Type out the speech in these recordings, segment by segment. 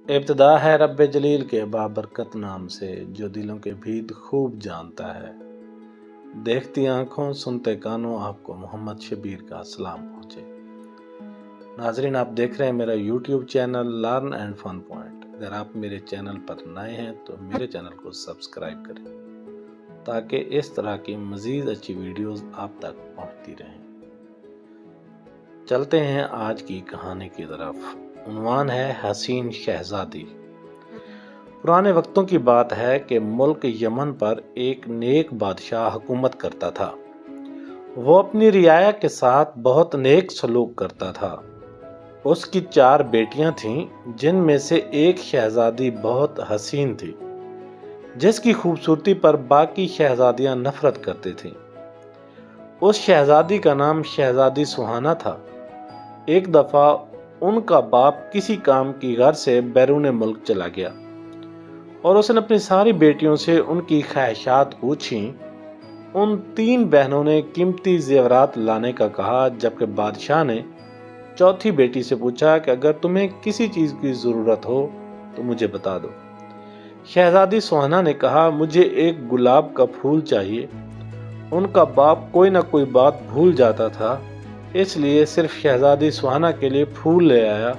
ابتدا ہے رب جلیل کے بابرکت نام سے، جو دلوں کے بھید خوب جانتا ہے۔ دیکھتی آنکھوں سنتے کانوں آپ کو محمد شبیر کا سلام پہنچے۔ ناظرین، آپ دیکھ رہے ہیں میرا YouTube channel learn and fun point. اگر آپ میرے چینل پر نئے ہیں تو میرے چینل کو سبسکرائب کریں تاکہ اس طرح کی مزید اچھی ویڈیوز آپ تک پہنچتی رہیں۔ چلتے ہیں آج کی کہانی کی طرف۔ عنوان ہے حسین شہزادی۔ پرانے وقتوں کی بات ہے کہ ملک یمن پر ایک نیک بادشاہ حکومت کرتا تھا۔ وہ اپنی رعایا کے ساتھ بہت نیک سلوک کرتا تھا۔ اس کی 4 بیٹیاں تھیں، جن میں سے ایک شہزادی بہت حسین تھی، جس کی خوبصورتی پر باقی شہزادیاں نفرت کرتی تھیں۔ اس شہزادی کا نام شہزادی سہانا تھا۔ ایک دفعہ ان کا باپ کسی کام کی غرض سے بیرون ملک چلا گیا اور اس نے اپنی ساری بیٹیوں سے ان کی خواہشات پوچھیں۔ ان 3 بہنوں نے قیمتی زیورات لانے کا کہا، جبکہ بادشاہ نے چوتھی بیٹی سے پوچھا کہ اگر تمہیں کسی چیز کی ضرورت ہو تو مجھے بتا دو۔ شہزادی سہانا نے کہا، مجھے ایک گلاب کا پھول چاہیے۔ ان کا باپ کوئی نہ کوئی بات بھول جاتا تھا، اس لیے صرف شہزادی سہانا کے لیے پھول لے آیا،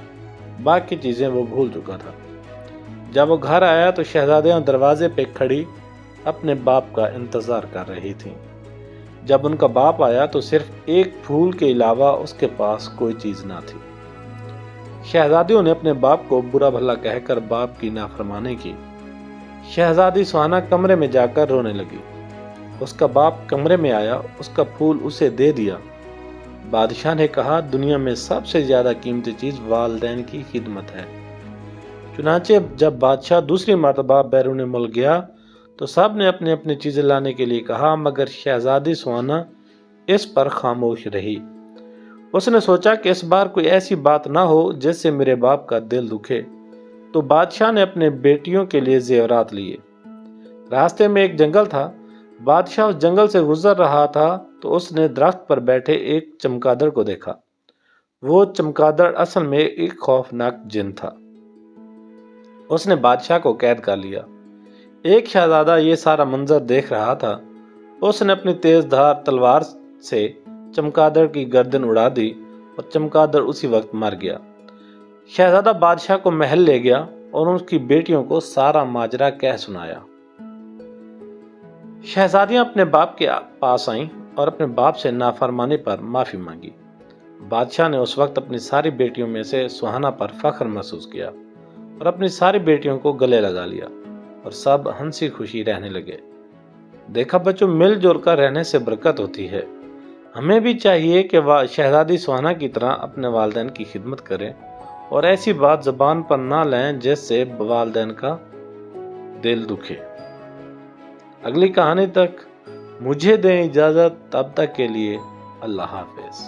باقی چیزیں وہ بھول چکا تھا۔ جب وہ گھر آیا تو شہزادیاں دروازے پہ کھڑی اپنے باپ کا انتظار کر رہی تھیں۔ جب ان کا باپ آیا تو صرف ایک پھول کے علاوہ اس کے پاس کوئی چیز نہ تھی۔ شہزادیوں نے اپنے باپ کو برا بھلا کہہ کر باپ کی نافرمانی کی۔ شہزادی سہانا کمرے میں جا کر رونے لگی۔ اس کا باپ کمرے میں آیا، اس کا پھول اسے دے دیا۔ بادشاہ نے کہا، دنیا میں سب سے زیادہ قیمتی چیز والدین کی خدمت ہے۔ چنانچہ جب بادشاہ دوسری مرتبہ بیرون ملک گیا تو سب نے اپنی اپنی چیزیں لانے کے لیے کہا، مگر شہزادی سہانا اس پر خاموش رہی۔ اس نے سوچا کہ اس بار کوئی ایسی بات نہ ہو جس سے میرے باپ کا دل دکھے، تو بادشاہ نے اپنے بیٹیوں کے لیے زیورات لیے۔ راستے میں ایک جنگل تھا۔ بادشاہ اس جنگل سے گزر رہا تھا تو اس نے درخت پر بیٹھے ایک چمگادڑ کو دیکھا۔ وہ چمگادڑ اصل میں ایک خوفناک جن تھا۔ اس نے بادشاہ کو قید کر لیا۔ ایک شہزادہ یہ سارا منظر دیکھ رہا تھا۔ اس نے اپنی تیز دھار تلوار سے چمگادڑ کی گردن اڑا دی اور چمگادڑ اسی وقت مر گیا۔ شہزادہ بادشاہ کو محل لے گیا اور اس کی بیٹیوں کو سارا ماجرا کہہ سنایا۔ شہزادیاں اپنے باپ کے پاس آئیں اور اپنے باپ سے نافرمانی پر معافی مانگی۔ بادشاہ نے اس وقت اپنی ساری بیٹیوں میں سے سہانا پر فخر محسوس کیا اور اپنی ساری بیٹیوں کو گلے لگا لیا اور سب ہنسی خوشی رہنے لگے۔ دیکھا بچوں، مل جل کر رہنے سے برکت ہوتی ہے۔ ہمیں بھی چاہیے کہ شہزادی سہانا کی طرح اپنے والدین کی خدمت کریں اور ایسی بات زبان پر نہ لیں جس سے والدین کا دل دکھے۔ اگلی کہانی تک مجھے دیں اجازت، تب تک کے لیے اللہ حافظ۔